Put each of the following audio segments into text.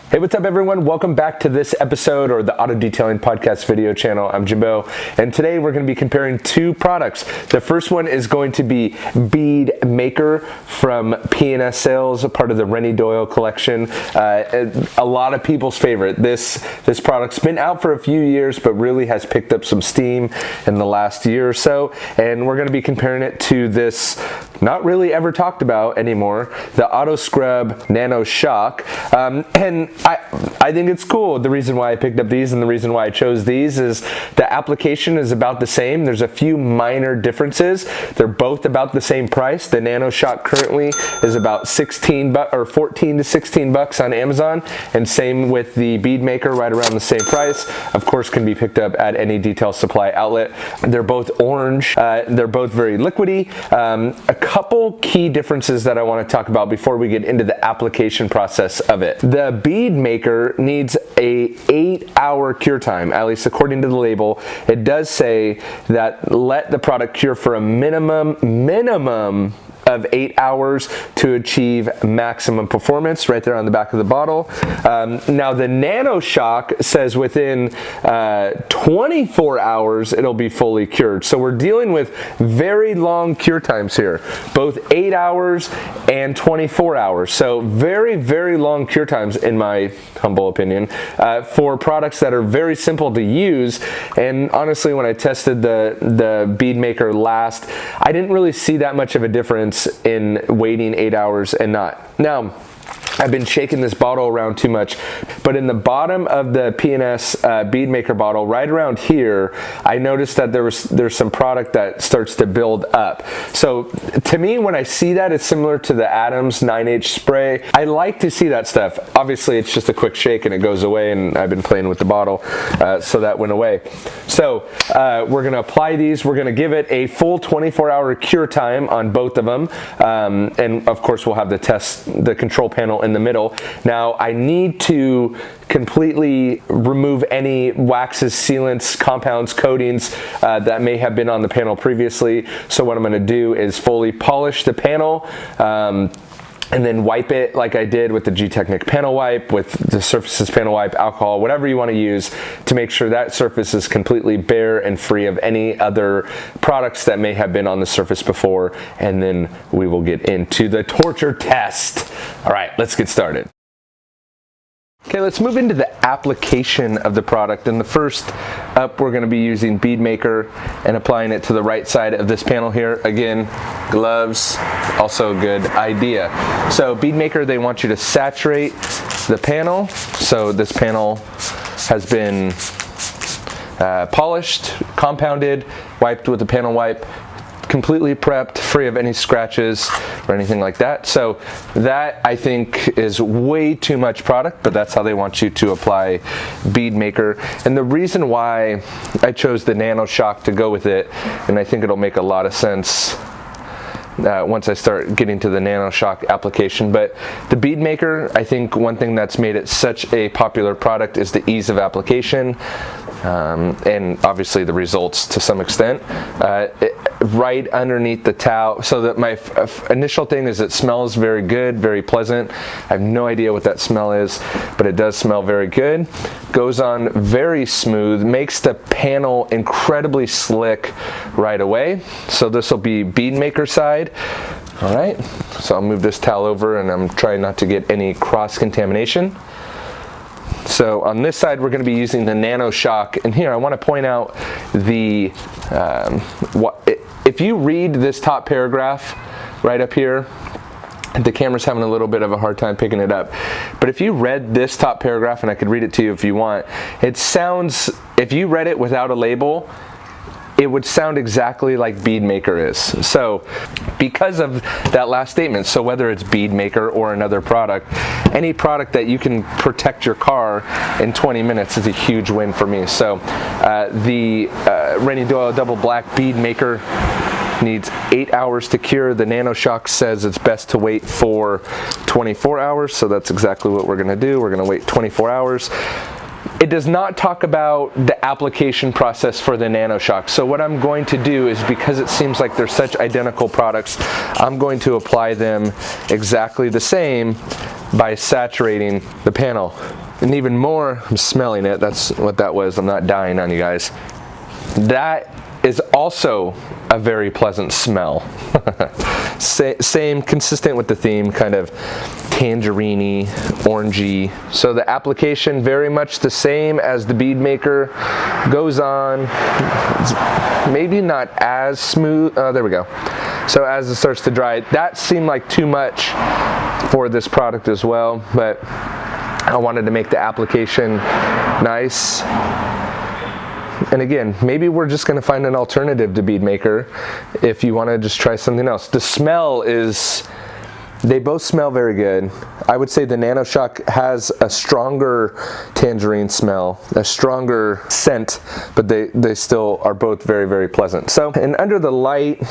Hey, what's up everyone? Welcome back to this episode or the Auto Detailing Podcast video channel. I'm Jimbo, and today we're going to be comparing two products. The first one is going to be Bead Maker from P&S Sales, a part of the Rennie Doyle collection. A lot of people's favorite. This product's been out for a few years, but really has picked up some steam in the last year or so, and we're going to be comparing it to this not really ever talked about anymore, the Auto Scrub Nano Shock. And I think it's cool. The reason why I picked up these and the reason why I chose these is the application is about the same. There's a few minor differences. They're both about the same price. The Nano Shock currently is about 14 to 16 bucks on Amazon, and same with the Bead Maker, right around the same price. Of course, can be picked up at any detail supply outlet. They're both orange. They're both very liquidy. A couple key differences that I want to talk about before we get into the application process of it. The Bead Maker needs a 8-hour cure time, at least according to the label. It does say that let the product cure for a minimum of 8 hours to achieve maximum performance, right there on the back of the bottle. Now the Nano Shock says within 24 hours it'll be fully cured. So we're dealing with very long cure times here, both 8 hours and 24 hours. So very, very long cure times in my humble opinion, for products that are very simple to use. And honestly, when I tested the Bead Maker last, I didn't really see that much of a difference in waiting 8 hours and not. Now, I've been shaking this bottle around too much, but in the bottom of the P&S Bead Maker bottle, right around here, I noticed that there's some product that starts to build up. So to me, when I see that, it's similar to the Adams 9H spray. I like to see that stuff. Obviously, it's just a quick shake and it goes away, and I've been playing with the bottle, so that went away. So we're gonna apply these. We're gonna give it a full 24-hour cure time on both of them, and of course, we'll have the control panel in the middle. Now I need to completely remove any waxes, sealants, compounds, coatings that may have been on the panel previously. So what I'm going to do is fully polish the panel, and then wipe it like I did with the G-Technic panel wipe, with the Surfaces panel wipe, alcohol, whatever you want to use, to make sure that surface is completely bare and free of any other products that may have been on the surface before. And then we will get into the torture test. All right, let's get started. Okay, let's move into the application of the product. And the first up, we're going to be using Bead Maker and applying it to the right side of this panel here. Again, gloves, also a good idea. So Bead Maker, they want you to saturate the panel. So this panel has been polished, compounded, wiped with the panel wipe, completely prepped, free of any scratches or anything like that. So that, I think, is way too much product, but that's how they want you to apply Bead Maker. And the reason why I chose the Nano Shock to go with it, and I think it'll make a lot of sense once I start getting to the Nano Shock application. But the Bead Maker, I think one thing that's made it such a popular product is the ease of application, and obviously the results to some extent. Right underneath the towel, so that my initial thing is it smells very good, very pleasant. I have no idea what that smell is, but it does smell very good. Goes on very smooth, makes the panel incredibly slick right away. So this will be Bead Maker side. All right, so I'll move this towel over, and I'm trying not to get any cross-contamination. So on this side, we're going to be using the Nano Shock. And here, I want to point out the, if you read this top paragraph right up here, the camera's having a little bit of a hard time picking it up. But if you read this top paragraph, and I could read it to you if you want, it sounds, if you read it without a label, it would sound exactly like Bead Maker is. So because of that last statement, so whether it's Bead Maker or another product, any product that you can protect your car in 20 minutes is a huge win for me. So the Rennie Doyle Double Black Bead Maker needs 8 hours to cure. The Nano Shock says it's best to wait for 24 hours. So that's exactly what we're gonna do. We're gonna wait 24 hours. It does not talk about the application process for the Nano Shock. So what I'm going to do is, because it seems like they're such identical products, I'm going to apply them exactly the same by saturating the panel. And even more, I'm smelling it. That's what that was. I'm not dying on you guys. That is also a very pleasant smell. Same, consistent with the theme, kind of tangerine-y, orangey. So the application very much the same as the bead maker. Goes on, maybe not as smooth. Oh, there we go. So as it starts to dry, that seemed like too much for this product as well, but I wanted to make the application nice. And again, maybe we're just going to find an alternative to bead maker if you want to just try something else. The smell is, they both smell very good. I would say the Nano Shock has a stronger tangerine smell, a stronger scent, but they still are both very, very pleasant. So, and under the light,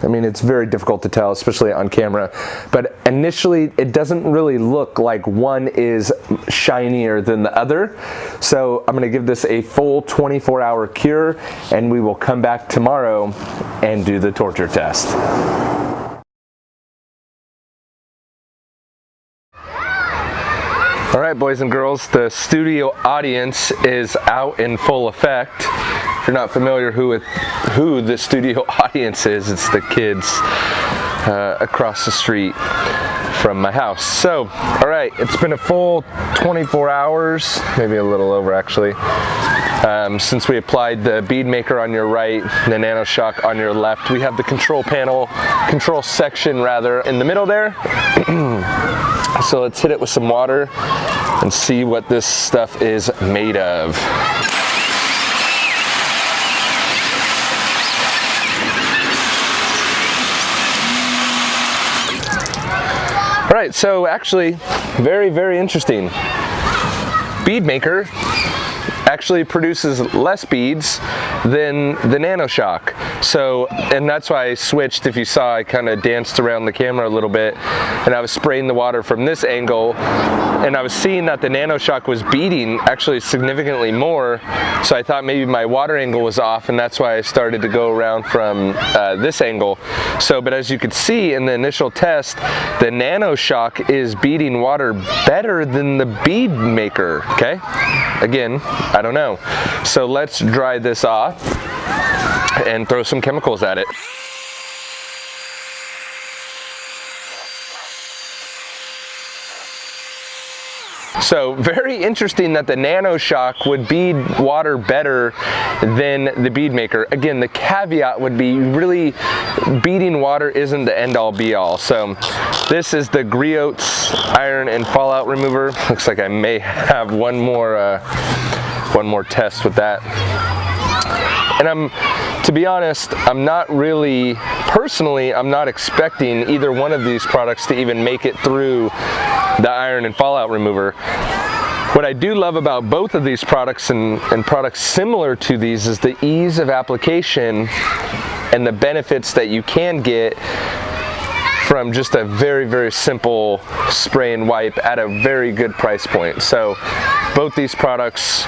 I mean, it's very difficult to tell, especially on camera, but initially it doesn't really look like one is shinier than the other. So I'm gonna give this a full 24-hour cure, and we will come back tomorrow and do the torture test. All right, boys and girls, the studio audience is out in full effect. If you're not familiar with who the studio audience is, it's the kids across the street from my house. So, all right, it's been a full 24 hours, maybe a little over actually, since we applied the bead maker on your right, the Nano Shock on your left. We have the control section rather, in the middle there. So let's hit it with some water and see what this stuff is made of. All right, so actually, very, very interesting. Bead maker actually produces less beads than the Nano Shock. So, and that's why I switched. If you saw, I kind of danced around the camera a little bit, and I was spraying the water from this angle, and I was seeing that the Nano Shock was beading actually significantly more. So I thought maybe my water angle was off, and that's why I started to go around from this angle. So, but as you could see in the initial test, the Nano Shock is beading water better than the bead maker, okay? Again, I don't know. So let's dry this off and throw some chemicals at it. So very interesting that the Nano Shock would bead water better than the bead maker. Again, the caveat would be really beading water isn't the end all be all. So this is the Griot's iron and fallout remover. Looks like I may have one more test with that. And to be honest, I'm not really, personally, I'm not expecting either one of these products to even make it through the iron and fallout remover. What I do love about both of these products and products similar to these is the ease of application and the benefits that you can get from just a very, very simple spray and wipe at a very good price point. So both these products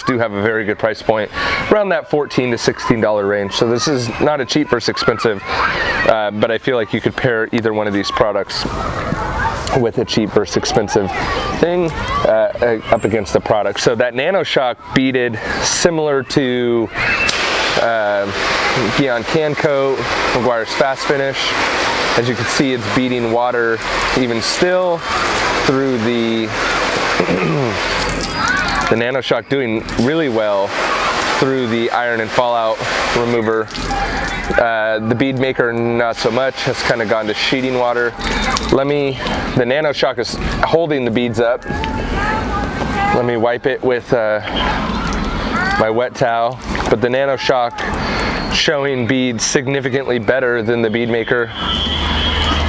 do have a very good price point, around that $14 to $16 range. So this is not a cheap versus expensive, but I feel like you could pair either one of these products with a cheap versus expensive thing up against the product. So that Nano Shock beaded similar to Beyond Can Coat, McGuire's Fast Finish. As you can see, it's beading water even still through the the Nano Shock doing really well through the iron and fallout remover. The bead maker not so much, has kind of gone to sheeting water. The Nano Shock is holding the beads up. Let me wipe it with my wet towel, but the Nano Shock showing beads significantly better than the bead maker.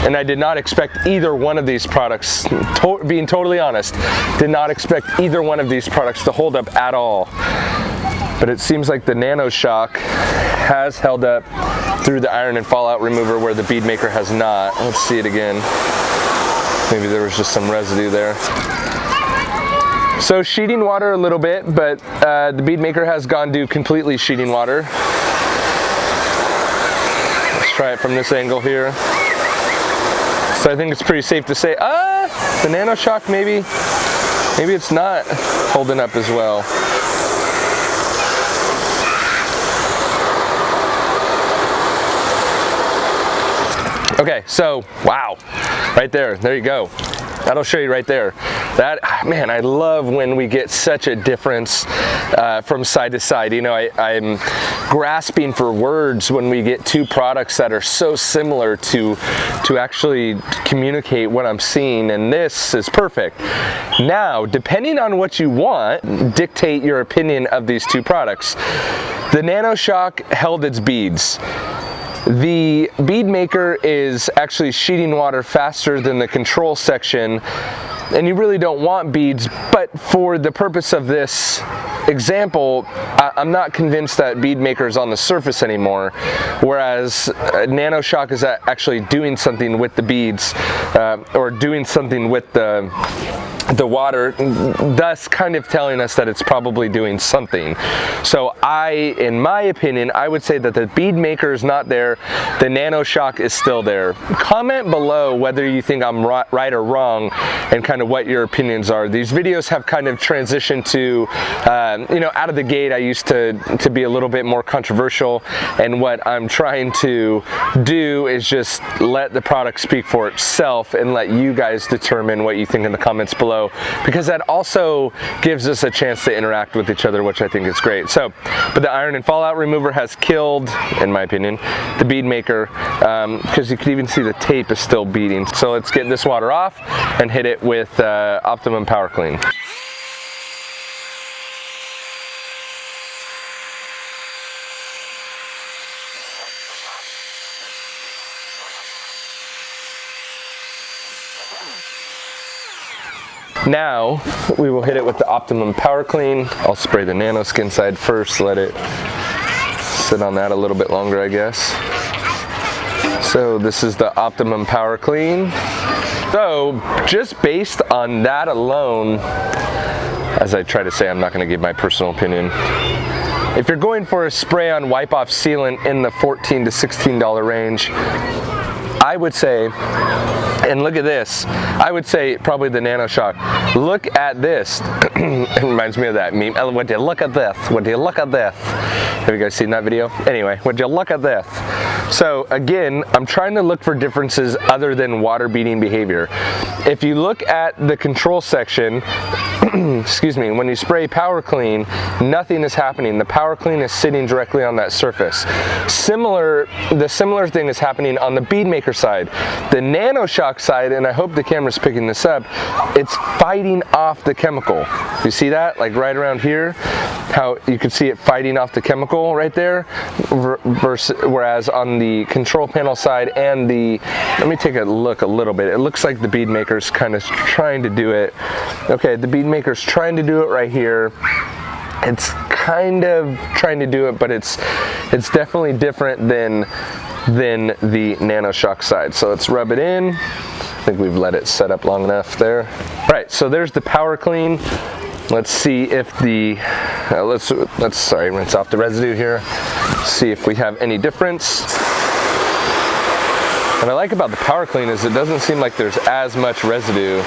And I did not expect either one of these products, being totally honest, did not expect either one of these products to hold up at all. But it seems like the Nano Shock has held up through the iron and fallout remover where the bead maker has not. Let's see it again. Maybe there was just some residue there. So sheeting water a little bit, but the bead maker has gone to completely sheeting water. Let's try it from this angle here. So I think it's pretty safe to say, the Nano Shock maybe it's not holding up as well. Okay, so wow, right there you go. That'll show you right there. That, man, I love when we get such a difference from side to side. You know, I'm grasping for words when we get two products that are so similar to actually communicate what I'm seeing, and this is perfect. Now, depending on what you want, dictate your opinion of these two products. The Nano Shock held its beads. The bead maker is actually sheeting water faster than the control section, and you really don't want beads, but for the purpose of this example, I'm not convinced that bead maker is on the surface anymore, whereas Nano Shock is actually doing something with the beads, or doing something with the water, thus kind of telling us that it's probably doing something. So in my opinion, I would say that the bead maker is not there, the Nano Shock is still there. Comment below whether you think I'm right or wrong, and kind of what your opinions are. These videos have kind of transitioned to, you know, out of the gate I used to be a little bit more controversial, and what I'm trying to do is just let the product speak for itself and let you guys determine what you think in the comments below, because that also gives us a chance to interact with each other, which I think is great. So, but the iron and fallout remover has killed, in my opinion, the bead maker, because you can even see the tape is still beading. So let's get this water off and hit it with Optimum Power Clean. Now we will hit it with the Optimum Power Clean. I'll spray the Nano Skin side first, let it sit on that a little bit longer, I guess. So this is the Optimum Power Clean. So just based on that alone, as I try to say, I'm not going to give my personal opinion. If you're going for a spray-on wipe-off sealant in the $14 to $16 range, I would say, and look at this, I would say probably the Nano Shock. Look at this. It reminds me of that meme. Would you look at this? Would you look at this? Have you guys seen that video? Anyway, would you look at this? So again, I'm trying to look for differences other than water beading behavior. If you look at the control section, excuse me, when you spray Power Clean, nothing is happening. The Power Clean is sitting directly on that surface. The similar thing is happening on the bead maker side. The Nano Shock side, and I hope the camera's picking this up, it's fighting off the chemical. You see that? Like right around here, how you can see it fighting off the chemical right there, whereas on the control panel side and let me take a look a little bit. It looks like the bead maker's kind of trying to do it. Okay, the bead maker's trying to do it right here. It's kind of trying to do it, but it's definitely different than the Nano Shock side. So let's rub it in. I think we've let it set up long enough there. All right, so there's the Power Clean. Let's see if the, let's rinse off the residue here. See if we have any difference. What I like about the Power Clean is it doesn't seem like there's as much residue.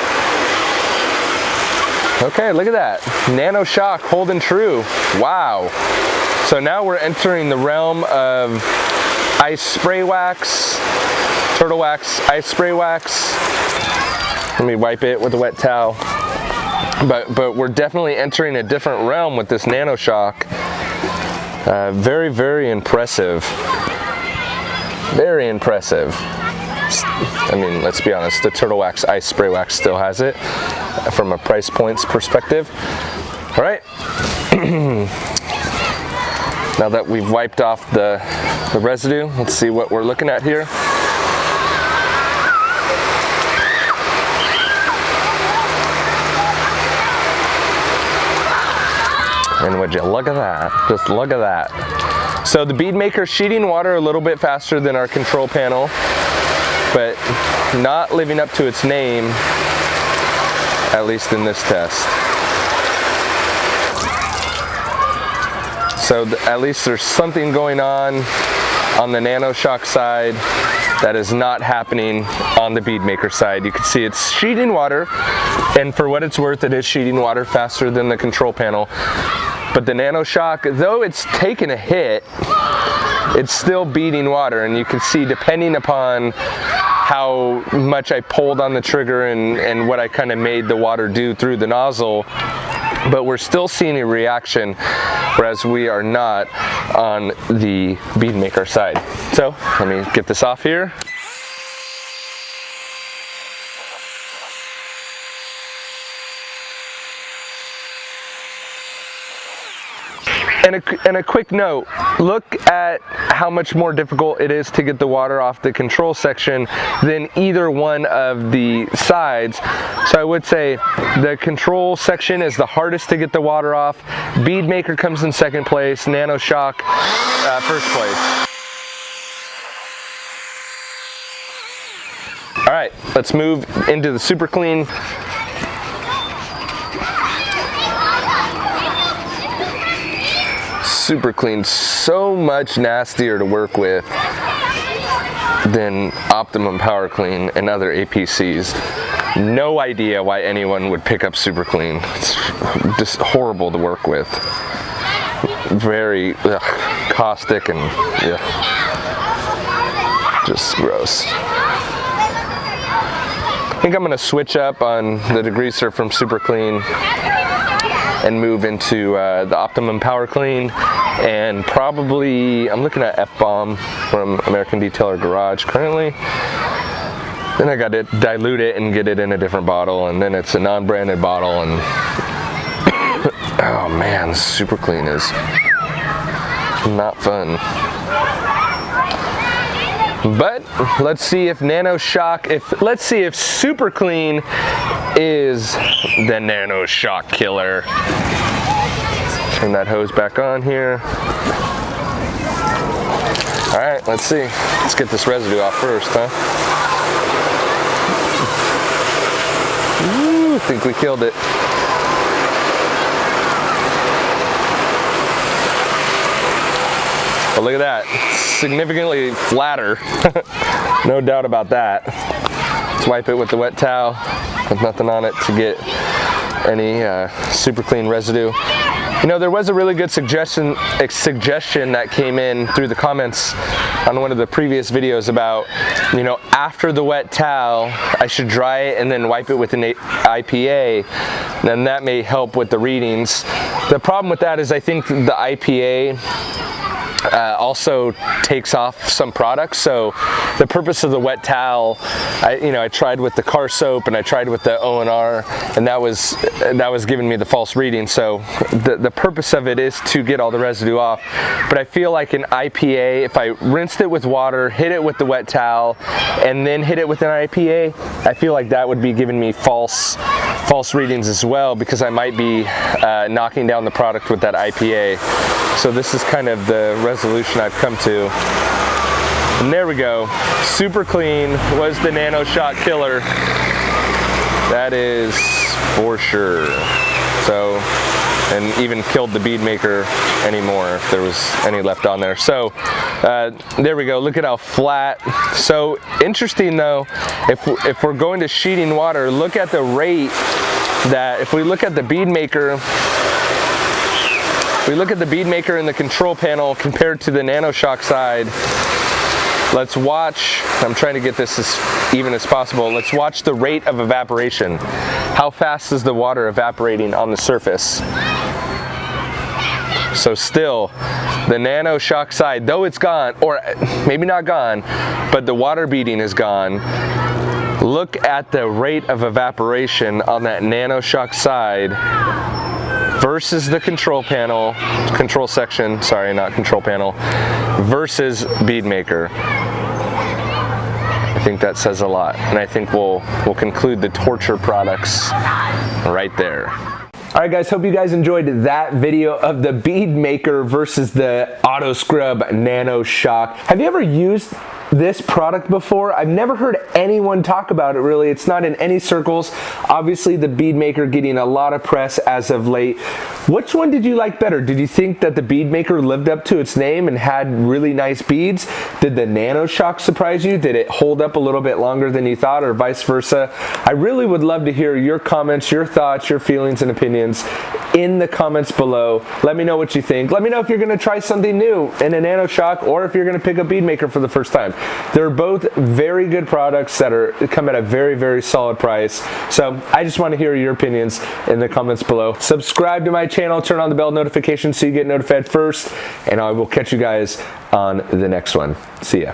Okay, look at that. Nano Shock holding true. Wow. So now we're entering the realm of ice spray wax, turtle wax, ice spray wax. Let me wipe it with a wet towel. But we're definitely entering a different realm with this Nano Shock. Very, very impressive. Very impressive. I mean, let's be honest, the turtle wax ice spray wax still has it from a price points perspective. All right. Now that we've wiped off the residue, let's see what we're looking at here. And would you look at that? Just look at that. So the bead maker sheeting water a little bit faster than our control panel, but not living up to its name, at least in this test. So at least there's something going on the Nano Shock side. That is not happening on the bead maker side. You can see it's sheeting water, and for what it's worth, it is sheeting water faster than the control panel. But the Nano Shock, though it's taken a hit, it's still beading water, and you can see depending upon how much I pulled on the trigger and what I kind of made the water do through the nozzle, but we're still seeing a reaction, whereas we are not on the bead maker side. So let me get this off here. And a quick note, look at how much more difficult it is to get the water off the control section than either one of the sides. So I would say the control section is the hardest to get the water off. Bead maker comes in second place, Nano Shock first place. All right, let's move into the super clean. Super clean, so much nastier to work with than Optimum Power Clean and other APCs. No idea why anyone would pick up Super Clean. It's just horrible to work with. Very caustic and just gross. I think I'm gonna switch up on the degreaser from Super Clean and move into the Optimum Power Clean, and probably I'm looking at F-Bomb from American Detailer Garage currently. Then I got to dilute it and get it in a different bottle, and then it's a non-branded bottle, and oh man, Super Clean is not fun. But let's see if Nano Shock, let's see if Super Clean is the Nano Shock killer. Turn that hose back on here. All right, let's see. Let's get this residue off first, huh? Ooh, I think we killed it. But look at that, significantly flatter. No doubt about that. Let's wipe it with the wet towel with nothing on it to get any Super Clean residue. You know, there was a really good suggestion that came in through the comments on one of the previous videos about, you know, after the wet towel, I should dry it and then wipe it with an IPA, and that may help with the readings. The problem with that is I think the IPA also takes off some products. So the purpose of the wet towel, I tried with the car soap and I tried with the O&R, and that was giving me the false reading. So the purpose of it is to get all the residue off. But I feel like an IPA, if I rinsed it with water, hit it with the wet towel, and then hit it with an IPA, I feel like that would be giving me false readings as well, because I might be knocking down the product with that IPA. So this is kind of the resolution I've come to. And there we go. Super Clean was the Nano Shock killer. That is for sure. So, and even killed the bead maker anymore if there was any left on there. So there we go. Look at how flat. So interesting though, if we're going to sheeting water, look at the rate that if we look at the bead maker, we look at the bead maker in the control panel compared to the Nano Shock side. Let's watch, I'm trying to get this as even as possible. Let's watch the rate of evaporation. How fast is the water evaporating on the surface? So still, the Nano Shock side, though it's gone, or maybe not gone, but the water beading is gone. Look at the rate of evaporation on that Nano Shock side versus the control panel, control section, sorry, not control panel, versus bead maker. I think that says a lot, and I think we'll conclude the torture products right there. All right, guys, hope you guys enjoyed that video of the bead maker versus the Auto Scrub Nano Shock. Have you ever used this product before. I've never heard anyone talk about it really. It's not in any circles. Obviously the Bead Maker getting a lot of press as of late. Which one did you like better? Did you think that the Bead Maker lived up to its name and had really nice beads? Did the Nano Shock surprise you? Did it hold up a little bit longer than you thought, or vice versa? I really would love to hear your comments, your thoughts, your feelings and opinions in the comments below. Let me know what you think. Let me know if you're gonna try something new in a Nano Shock, or if you're gonna pick a Bead Maker for the first time. They're both very good products that come at a very, very solid price. So I just want to hear your opinions in the comments below. Subscribe to my channel, turn on the bell notification so you get notified first, and I will catch you guys on the next one. See ya.